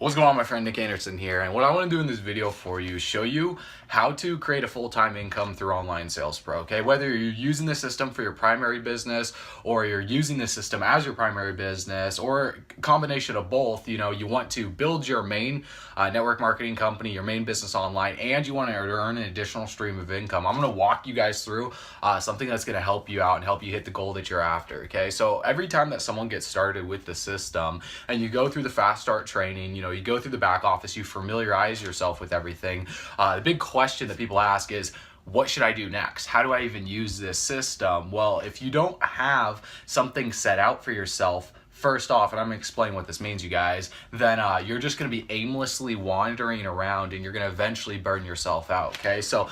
What's going on, my friend? Nick Anderson here, and what I want to do in this video for you is show you how to create a full-time income through Online SalesPro, okay? Whether you're using the system for your primary business or you're using the system as your primary business or a combination of both, you know, you want to build your main network marketing company, your main business online, and you want to earn an additional stream of income. I'm going to walk you guys through something that's going to help you out and help you hit the goal that you're after, okay? So every time that someone gets started with the system and you go through the fast start training, you go through the back office, you familiarize yourself with everything. The big question that people ask is, what should I do next? How do I even use this system? Well, if you don't have something set out for yourself, first off, and I'm gonna explain what this means, you guys, then you're just gonna be aimlessly wandering around and you're gonna eventually burn yourself out, okay? So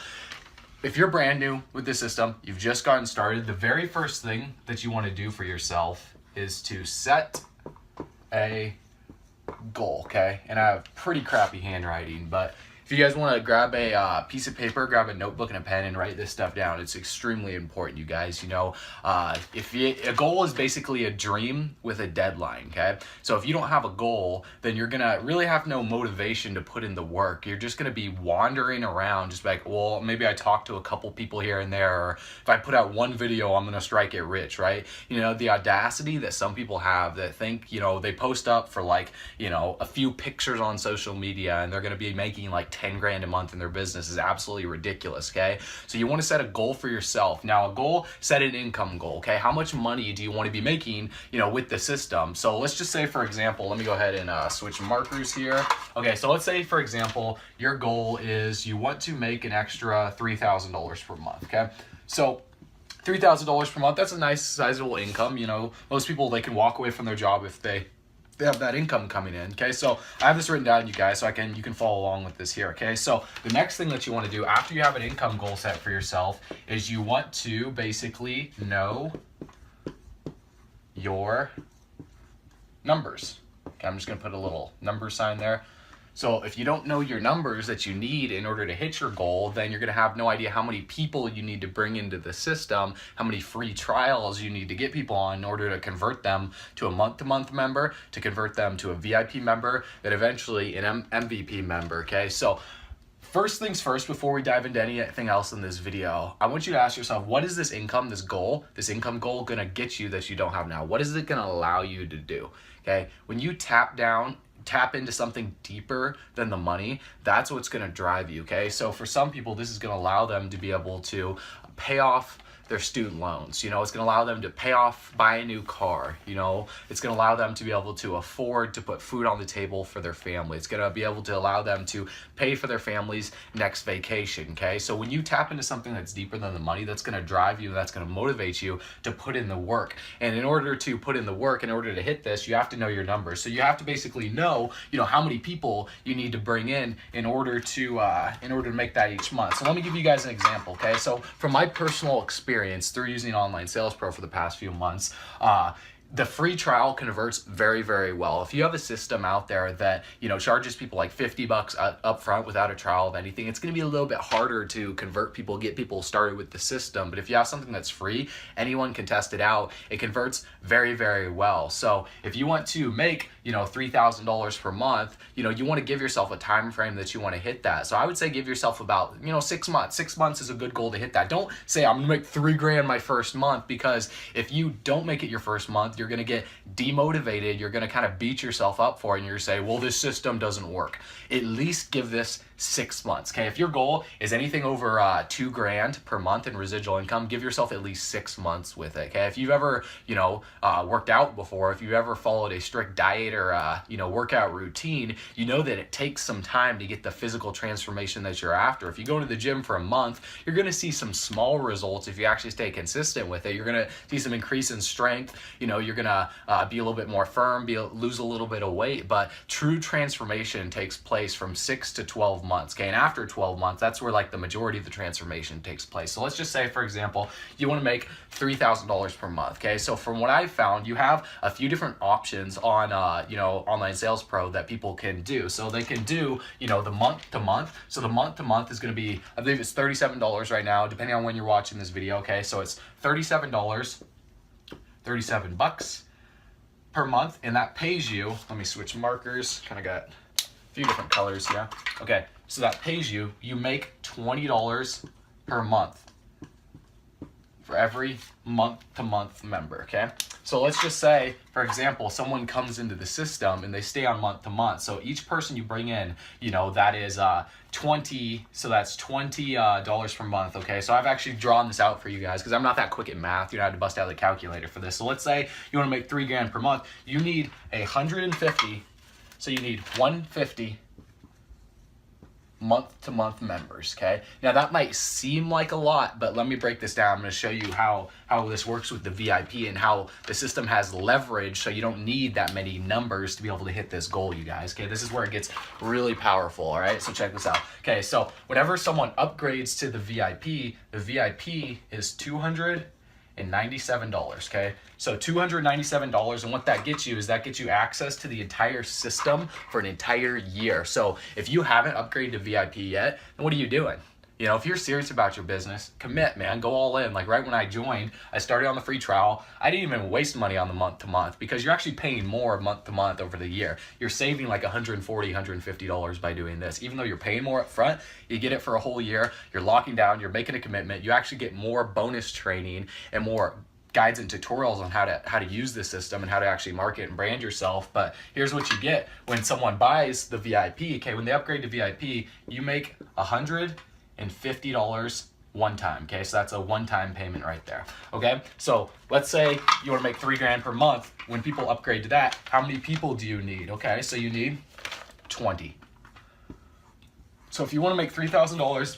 if you're brand new with the system, you've just gotten started, the very first thing that you wanna do for yourself is to set a goal, okay? And I have pretty crappy handwriting, but if you guys want to grab a piece of paper, grab a notebook and a pen and write this stuff down, it's extremely important, you guys. A goal is basically a dream with a deadline, okay? So if you don't have a goal, then you're gonna really have no motivation to put in the work. You're just gonna be wandering around, just like, well, maybe I talked to a couple people here and there, or if I put out one video, I'm gonna strike it rich, right? The audacity that some people have that think, they post up for a few pictures on social media and they're gonna be making like 10 grand a month in their business is absolutely ridiculous, okay? So you want to set a goal for yourself. Now, a goal, set an income goal, okay? How much money do you want to be making, with the system? So let's just say, for example, let me go ahead and switch markers here. Okay, so let's say, for example, your goal is you want to make an extra $3,000 per month, okay? So $3,000 per month, that's a nice sizable income. Most people, they can walk away from their job if they have that income coming in, okay? So I have this written down, you guys, so you can follow along with this here, okay? So the next thing that you want to do after you have an income goal set for yourself is you want to basically know your numbers. Okay, I'm just going to put a little number sign there. So if you don't know your numbers that you need in order to hit your goal, then you're going to have no idea how many people you need to bring into the system, how many free trials you need to get people on in order to convert them to a month-to-month member, to convert them to a VIP member, then eventually an MVP member, okay? So first things first, before we dive into anything else in this video, I want you to ask yourself, what is this income goal going to get you that you don't have now? What is it going to allow you to do, okay? When you tap into something deeper than the money, that's what's going to drive you, okay? So for some people, this is going to allow them to be able to pay off their student loans. It's going to allow them to buy a new car. It's going to allow them to be able to afford to put food on the table for their family. It's going to be able to allow them to pay for their family's next vacation, okay? So when you tap into something that's deeper than the money, that's going to drive you, that's going to motivate you to put in the work. And in order to put in the work, in order to hit this, you have to know your numbers. So you have to basically know, how many people you need to bring in order to make that each month. So let me give you guys an example, okay? So from my personal experience through using Online SalesPro for the past few months, the free trial converts very, very well. If you have a system out there that, charges people like $50 up front without a trial of anything, it's going to be a little bit harder to convert people, get people started with the system. But if you have something that's free, anyone can test it out. It converts very, very well. So if you want to make, $3,000 per month, you want to give yourself a time frame that you want to hit that. So I would say give yourself about, 6 months. 6 months is a good goal to hit that. Don't say I'm going to make $3 grand my first month, because if you don't make it your first month, you're going to get demotivated. You're going to kind of beat yourself up for it, and you're going to say, well, this system doesn't work. At least give this 6 months, okay? If your goal is anything over $2 grand per month in residual income, give yourself at least 6 months with it, okay? If you've ever, worked out before, if you've ever followed a strict diet or, workout routine, you know that it takes some time to get the physical transformation that you're after. If you go to the gym for a month, you're going to see some small results if you actually stay consistent with it. You're going to see some increase in strength. You're going to be a little bit more firm, lose a little bit of weight, but true transformation takes place from 6 to 12 months, okay? And after 12 months, that's where the majority of the transformation takes place. So let's just say, for example, you want to make $3,000 per month, okay? So from what I've found, you have a few different options on, Online SalesPro that people can do. So they can do, the month to month. So the month to month is going to be, I believe it's $37 right now, depending on when you're watching this video, okay? So it's $37, 37 bucks per month, and that pays you, let me switch markers, kind of got few different colors, yeah. Okay, so that pays you, you make $20 per month for every month-to-month member, okay? So let's just say, for example, someone comes into the system and they stay on month-to-month. So each person you bring in, you know, that is 20, so that's $20 per month, okay? So I've actually drawn this out for you guys because I'm not that quick at math. You know, I had to bust out the calculator for this. So let's say you want to make $3 grand per month. You need 150, so you need 150 month-to-month members, okay? Now that might seem like a lot, but let me break this down. I'm going to show you how this works with the VIP and how the system has leverage, so you don't need that many numbers to be able to hit this goal, you guys, okay? This is where it gets really powerful, all right? So check this out. Okay, so whenever someone upgrades to the VIP is $297, okay? So $297, and what that gets you is that gets you access to the entire system for an entire year. So if you haven't upgraded to VIP yet, then what are you doing? You know, if you're serious about your business, commit, man, go all in. Like right when I joined, I started on the free trial. I didn't even waste money on the month-to-month because you're actually paying more month-to-month over the year. You're saving like $140, $150 by doing this. Even though you're paying more up front, you get it for a whole year. You're locking down, you're making a commitment. You actually get more bonus training and more guides and tutorials on how to use the system and how to actually market and brand yourself. But here's what you get when someone buys the VIP. Okay, when they upgrade to VIP, you make $150 one time. Okay, so that's a one-time payment right there. Okay, so let's say you want to make $3 grand per month. When people upgrade to that, how many people do you need? Okay, so you need 20. So if you want to make $3,000,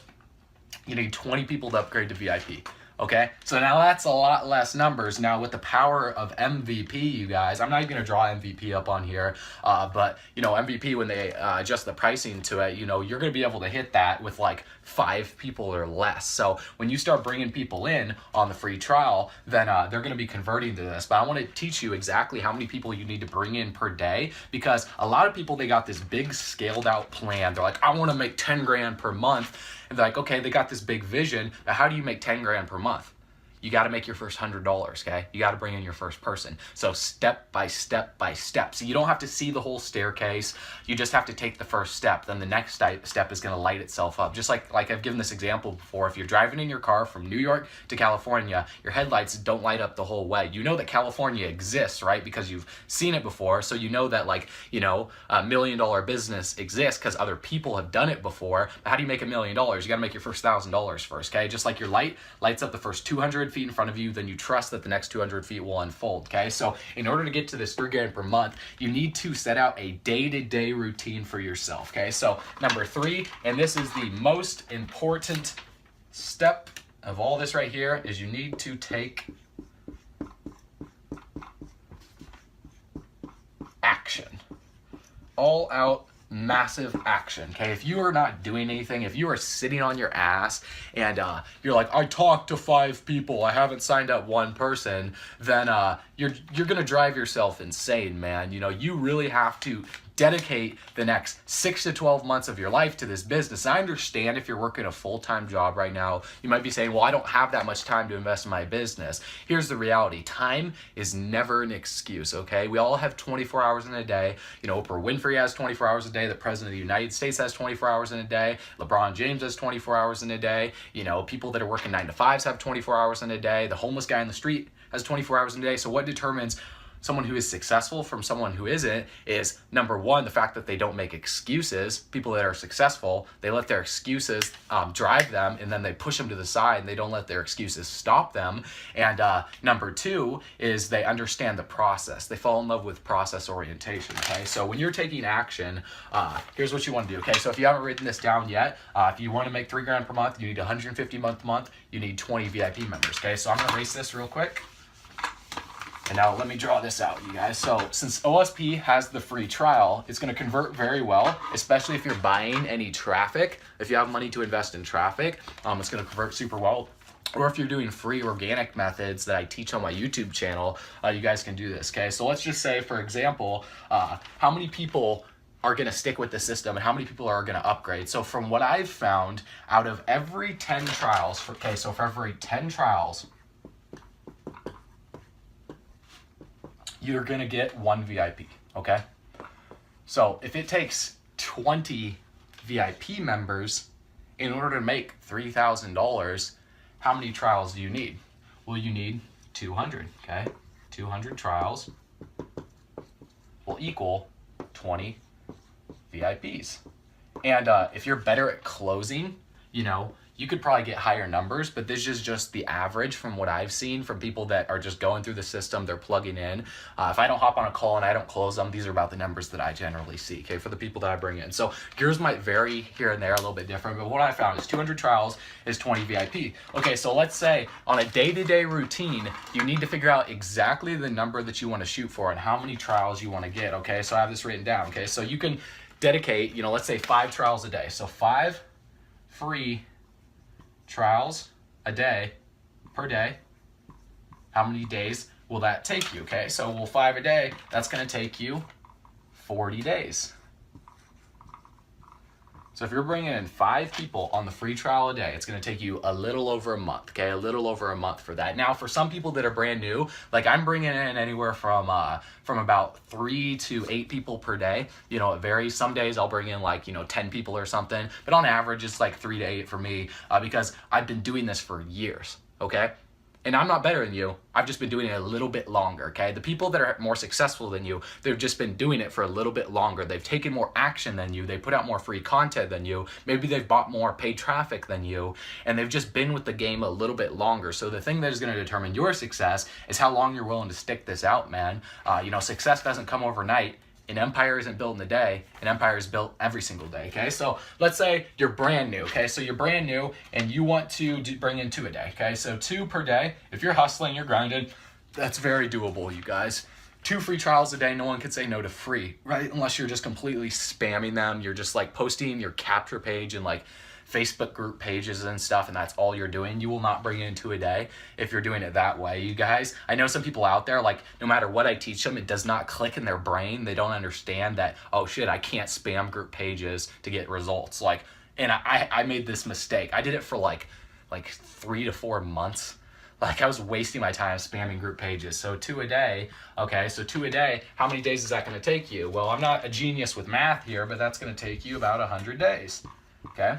you need 20 people to upgrade to VIP. Okay, so now that's a lot less numbers. Now with the power of MVP, you guys, I'm not even gonna draw MVP up on here, but you know, MVP, when they adjust the pricing to it, you know, you're gonna be able to hit that with like 5 people or less. So when you start bringing people in on the free trial, then they're gonna be converting to this. But I wanna teach you exactly how many people you need to bring in per day, because a lot of people, they got this big scaled out plan. They're like, I wanna make 10 grand per month. And they're like, okay, they got this big vision, but how do you make 10 grand per month? You got to make your first $100, okay? You got to bring in your first person. So step by step by step. So you don't have to see the whole staircase. You just have to take the first step. Then the next step is going to light itself up. Just like I've given this example before. If you're driving in your car from New York to California, your headlights don't light up the whole way. You know that California exists, right? Because you've seen it before. So you know that, like, you know, $1 million business exists because other people have done it before. But how do you make $1 million? You got to make your first $1,000 first, okay? Just like your light lights up the first 200 feet in front of you, then you trust that the next 200 feet will unfold, okay? So in order to get to this $3 grand per month, you need to set out a day-to-day routine for yourself, okay? So number 3, and this is the most important step of all this right here, is you need to take action. All out massive action, okay? If you are not doing anything, if you are sitting on your ass and you're like, I talked to 5 people, I haven't signed up 1 person, then you're gonna drive yourself insane, man. You know, you really have to dedicate the next 6 to 12 months of your life to this business. I understand if you're working a full-time job right now, you might be saying, well, I don't have that much time to invest in my business. Here's the reality. Time is never an excuse, okay? We all have 24 hours in a day. You know, Oprah Winfrey has 24 hours a day. The President of the United States has 24 hours in a day. LeBron James has 24 hours in a day. You know, people that are working 9 to 5s have 24 hours in a day. The homeless guy in the street has 24 hours in a day. So what determines someone who is successful from someone who isn't is, number 1, the fact that they don't make excuses. People that are successful, they let their excuses drive them, and then they push them to the side, and they don't let their excuses stop them. And number 2 is they understand the process. They fall in love with process orientation, okay? So when you're taking action, here's what you want to do, okay? So if you haven't written this down yet, if you want to make $3 grand per month, you need 150 month, you need 20 VIP members, okay? So I'm going to erase this real quick. And now let me draw this out, you guys. So since OSP has the free trial, it's gonna convert very well, especially if you're buying any traffic. If you have money to invest in traffic, it's gonna convert super well. Or if you're doing free organic methods that I teach on my YouTube channel, you guys can do this, okay? So let's just say, for example, how many people are gonna stick with the system and how many people are gonna upgrade. So from what I've found, out of every 10 trials, for every 10 trials, you're gonna get 1 VIP, okay? So if it takes 20 VIP members in order to make $3,000, how many trials do you need? Well, you need 200, okay? 200 trials will equal 20 VIPs. And if you're better at closing, you could probably get higher numbers, but this is just the average from what I've seen from people that are just going through the system, they're plugging in. If I don't hop on a call and I don't close them, these are about the numbers that I generally see, okay, for the people that I bring in. So yours might vary here and there, a little bit different, but what I found is 200 trials is 20 VIP. Okay, so let's say on a day-to-day routine, you need to figure out exactly the number that you want to shoot for and how many trials you want to get, okay? So I have this written down, okay? So you can dedicate, let's say 5 trials a day. So 5 free trials a day per day. How many days will that take you? Okay, so 5 a day, that's going to take you 40 days. So if you're bringing in 5 people on the free trial a day, it's going to take you a little over a month, okay? A little over a month for that. Now, for some people that are brand new, like I'm bringing in anywhere from about 3 to 8 people per day. It varies. Some days I'll bring in 10 people or something, but on average, it's like 3 to 8 for me because I've been doing this for years, okay? And I'm not better than you. I've just been doing it a little bit longer, okay? The people that are more successful than you, they've just been doing it for a little bit longer. They've taken more action than you. They put out more free content than you. Maybe they've bought more paid traffic than you, and they've just been with the game a little bit longer. So the thing that is gonna determine your success is how long you're willing to stick this out, man. Success doesn't come overnight. An empire isn't built in a day. An empire is built every single day, okay? So let's say you're brand new, okay? So you're brand new and you want to bring in 2 a day, okay? So 2 per day. If you're hustling, you're grinding, that's very doable, you guys. 2 free trials a day, no one can say no to free, right? Unless you're just completely spamming them. You're just posting your capture page and Facebook group pages and stuff, and that's all you're doing. You will not bring in 2 a day if you're doing it that way, you guys. I know some people out there, no matter what I teach them, it does not click in their brain. They don't understand that, oh shit, I can't spam group pages to get results. And I made this mistake. I did it for 3 to 4 months. I was wasting my time spamming group pages. So 2 a day, okay, so 2 a day, how many days is that gonna take you? Well, I'm not a genius with math here, but that's gonna take you about 100 days, okay?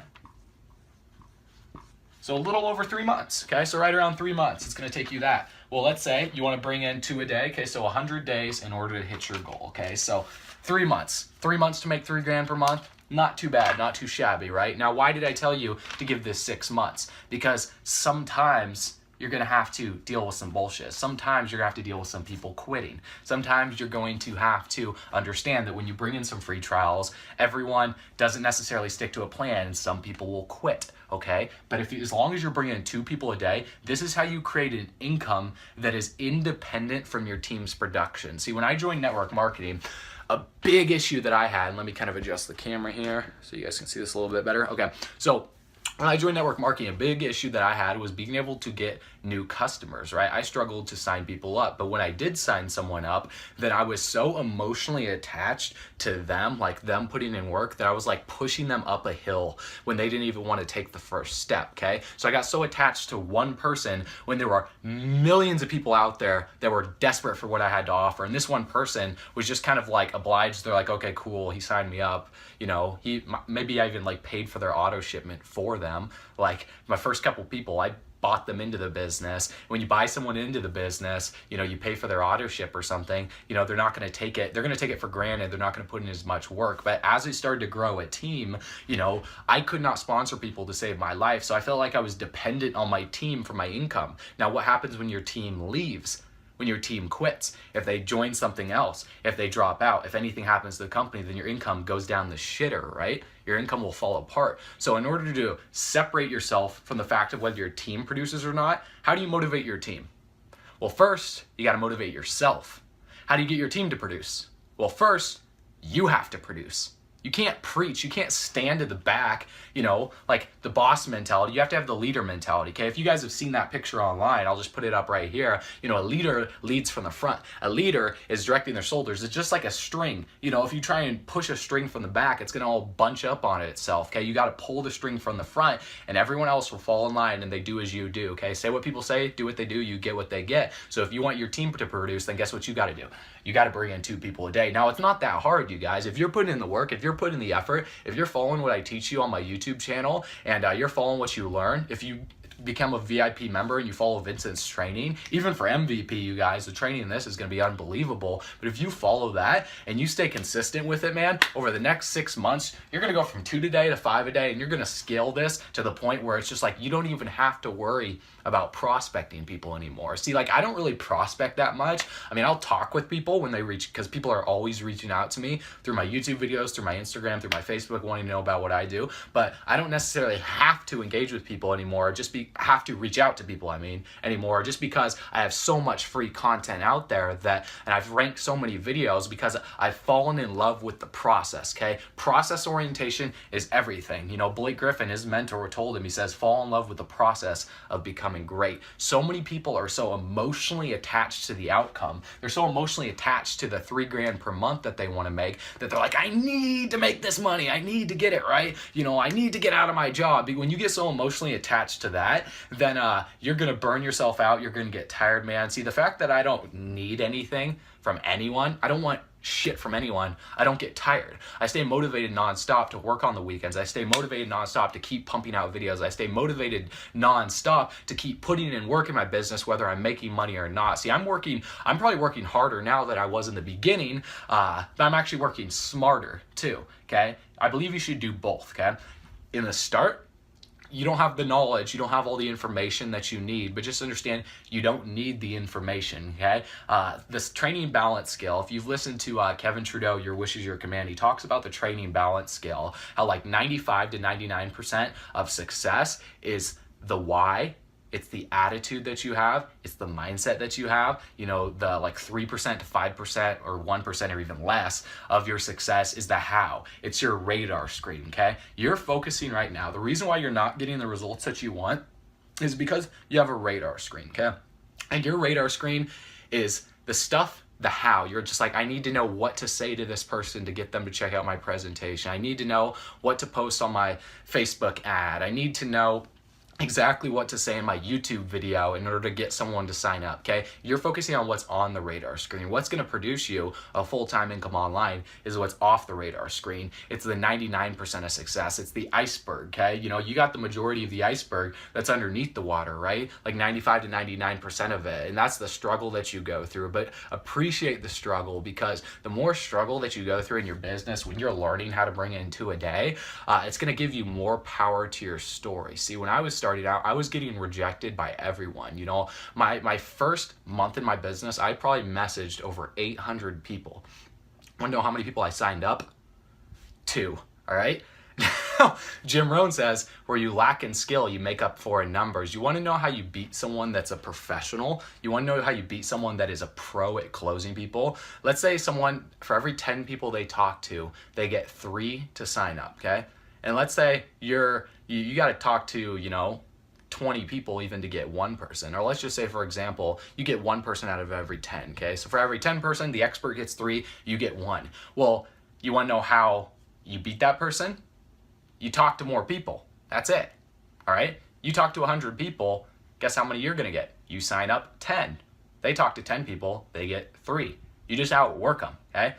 So a little over 3 months, okay? So right around 3 months, it's gonna take you that. Well, let's say you wanna bring in 2 a day, okay? So 100 days in order to hit your goal, okay? So 3 months. 3 months to make $3 grand per month, not too bad, not too shabby, right? Now, why did I tell you to give this 6 months? Because sometimes you're gonna have to deal with some bullshit. Sometimes you're gonna have to deal with some people quitting. Sometimes you're going to have to understand that when you bring in some free trials, everyone doesn't necessarily stick to a plan and some people will quit, okay? But as long as you're bringing in 2 people a day, this is how you create an income that is independent from your team's production. See, when I joined network marketing, a big issue that I had, and let me kind of adjust the camera here so you guys can see this a little bit better. Okay, so when I joined network marketing, a big issue that I had was being able to get new customers, right? I struggled to sign people up, but when I did sign someone up, then I was so emotionally attached to them, them putting in work, that I was pushing them up a hill when they didn't even want to take the first step, okay? So I got so attached to one person when there were millions of people out there that were desperate for what I had to offer, and this one person was just kind of obliged. They're okay, cool, he signed me up, maybe I even paid for their auto shipment for them. My first couple people, I bought them into the business. When you buy someone into the business, you pay for their auto ship or something, they're not going to take it. They're going to take it for granted. They're not going to put in as much work. But as we started to grow a team, I could not sponsor people to save my life. So I felt like I was dependent on my team for my income. Now, what happens when your team leaves? When your team quits, if they join something else, if they drop out, if anything happens to the company, then your income goes down the shitter, right? Your income will fall apart. So in order to separate yourself from the fact of whether your team produces or not, how do you motivate your team? Well, first, you got to motivate yourself. How do you get your team to produce? Well, first, you have to produce. You can't preach. You can't stand at the back, the boss mentality. You have to have the leader mentality, okay? If you guys have seen that picture online, I'll just put it up right here. A leader leads from the front. A leader is directing their shoulders. It's just like a string. If you try and push a string from the back, it's going to all bunch up on itself, okay? You got to pull the string from the front, and everyone else will fall in line, and they do as you do, okay? Say what people say, do what they do, you get what they get. So if you want your team to produce, then guess what you got to do? You got to bring in 2 people a day. Now, it's not that hard, you guys. If you're putting in the work, if you're putting the effort, if you're following what I teach you on my YouTube channel, and you're following what you learn, if you become a VIP member and you follow Vincent's training, even for MVP, you guys, the training in this is going to be unbelievable. But if you follow that and you stay consistent with it, man, over the next 6 months, you're going to go from 2 a day to 5 a day, and you're going to scale this to the point where it's just like you don't even have to worry about prospecting people anymore. See, like, I don't really prospect that much. I mean, I'll talk with people when they reach, because people are always reaching out to me through my YouTube videos, through my Instagram, through my Facebook, wanting to know about what I do. But I don't necessarily have to engage with people anymore, have to reach out to people, anymore, just because I have so much free content out there and I've ranked so many videos because I've fallen in love with the process, okay? Process orientation is everything. You know, Blake Griffin, his mentor, told him, he says, fall in love with the process of becoming great. So many people are so emotionally attached to the outcome. They're so emotionally attached to the $3,000 per month that they want to make that they're like, I need to make this money. I need to get it, right? You know, I need to get out of my job. When you get so emotionally attached to that, then you're going to burn yourself out. You're going to get tired, man. See, the fact that I don't need anything from anyone, I don't want shit from anyone, I don't get tired. I stay motivated nonstop to work on the weekends. I stay motivated nonstop to keep pumping out videos. I stay motivated nonstop to keep putting in work in my business, whether I'm making money or not. See, I'm probably working harder now than I was in the beginning, but I'm actually working smarter too, okay? I believe you should do both, okay? In the start, you don't have the knowledge, you don't have all the information that you need, but just understand you don't need the information, okay? This training balance scale, if you've listened to Kevin Trudeau, Your Wish is Your Command, he talks about the training balance scale, how like 95 to 99% of success is the why, it's the attitude that you have, it's the mindset that you have. You know, the like 3% to 5% or 1% or even less of your success is the how. It's your radar screen, okay? You're focusing right now. The reason why you're not getting the results that you want is because you have a radar screen, okay? And your radar screen is the stuff, the how. You're just like, I need to know what to say to this person to get them to check out my presentation. I need to know what to post on my Facebook ad. I need to know exactly what to say in my YouTube video in order to get someone to sign up, okay? You're focusing on what's on the radar screen. What's gonna produce you a full-time income online is what's off the radar screen. It's the 99% of success. It's the iceberg, okay? You know, you got the majority of the iceberg that's underneath the water, right? Like 95 to 99% of it, and that's the struggle that you go through. But appreciate the struggle, because the more struggle that you go through in your business when you're learning how to bring in 2 a day, it's gonna give you more power to your story. See, when I was started out, I was getting rejected by everyone. You know, my first month in my business, I probably messaged over 800 people. Want to know how many people I signed up? 2, all right? Jim Rohn says, where you lack in skill, you make up for in numbers. You want to know how you beat someone that's a professional? You want to know how you beat someone that is a pro at closing people? Let's say someone, for every 10 people they talk to, they get 3 to sign up, okay? And let's say you got to talk to, you know, 20 people even to get 1 person. Or let's just say, for example, you get 1 person out of every 10, okay? So for every 10 person, the expert gets 3, you get 1. Well, you want to know how you beat that person? You talk to more people. That's it, all right? You talk to 100 people, guess how many you're going to get? You sign up 10. They talk to 10 people, they get 3. You just outwork them, okay?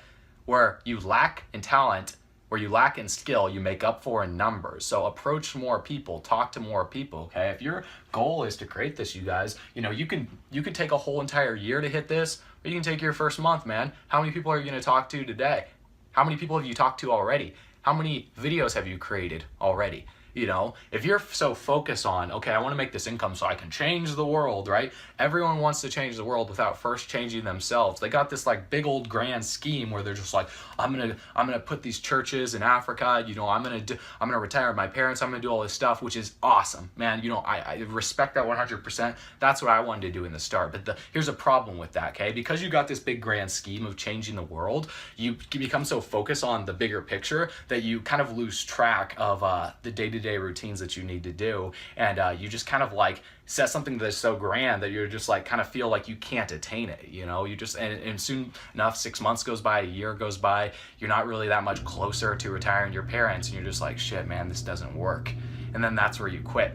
Where you lack in talent, where you lack in skill, you make up for in numbers. So approach more people, talk to more people, okay? If your goal is to create this, you guys, you know, you can take a whole entire year to hit this, or you can take your first month, man. How many people are you gonna talk to today? How many people have you talked to already? How many videos have you created already? You know, if you're so focused on, okay, I want to make this income so I can change the world, right? Everyone wants to change the world without first changing themselves. They got this like big old grand scheme where they're just like, I'm gonna put these churches in Africa. You know, I'm gonna retire my parents. I'm gonna do all this stuff, which is awesome, man. You know, I respect that 100%. That's what I wanted to do in the start. But here's a problem with that, okay? Because you got this big grand scheme of changing the world, you become so focused on the bigger picture that you kind of lose track of the day-to-day routines that you need to do, and you just kind of like set something that's so grand that you're just like kind of feel like you can't attain it, you know? You just, and soon enough, 6 months goes by, a year goes by, you're not really that much closer to retiring your parents, and you're just like, shit, man, this doesn't work. And then that's where you quit.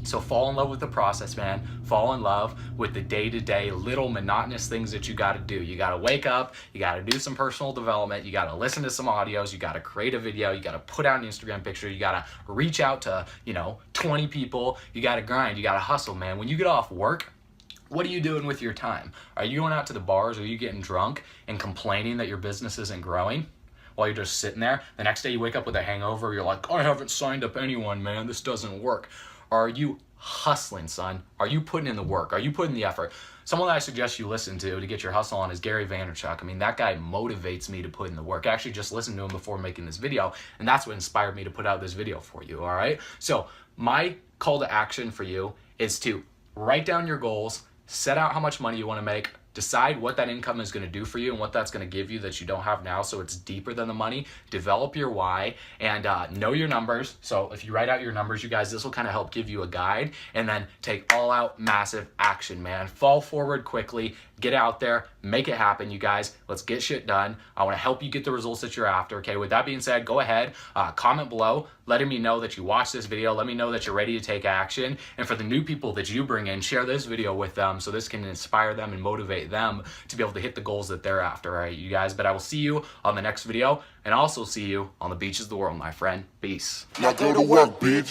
So fall in love with the process, man. Fall in love with the day-to-day little monotonous things that you got to do. You got to wake up, you got to do some personal development, you got to listen to some audios, you got to create a video, you got to put out an Instagram picture, you got to reach out to, 20 people, you got to grind, you got to hustle, man. When you get off work, what are you doing with your time? Are you going out to the bars? Are you getting drunk and complaining that your business isn't growing while you're just sitting there? The next day you wake up with a hangover, you're like, I haven't signed up anyone, man, this doesn't work. Are you hustling, son? Are you putting in the work? Are you putting the effort? Someone that I suggest you listen to get your hustle on is Gary Vaynerchuk. I mean, that guy motivates me to put in the work. I actually just listened to him before making this video, and that's what inspired me to put out this video for you, all right? So my call to action for you is to write down your goals, set out how much money you want to make, decide what that income is going to do for you and what that's going to give you that you don't have now, so it's deeper than the money. Develop your why and know your numbers. So if you write out your numbers, you guys, this will kind of help give you a guide, and then take all out massive action, man. Fall forward quickly, get out there, make it happen, you guys. Let's get shit done. I want to help you get the results that you're after. Okay, with that being said, go ahead, comment below, letting me know that you watched this video. Let me know that you're ready to take action. And for the new people that you bring in, share this video with them so this can inspire them and motivate them to be able to hit the goals that they're after, all right, you guys? But I will see you on the next video, and also see you on the beaches of the world, my friend. Peace. Now go to work, bitch.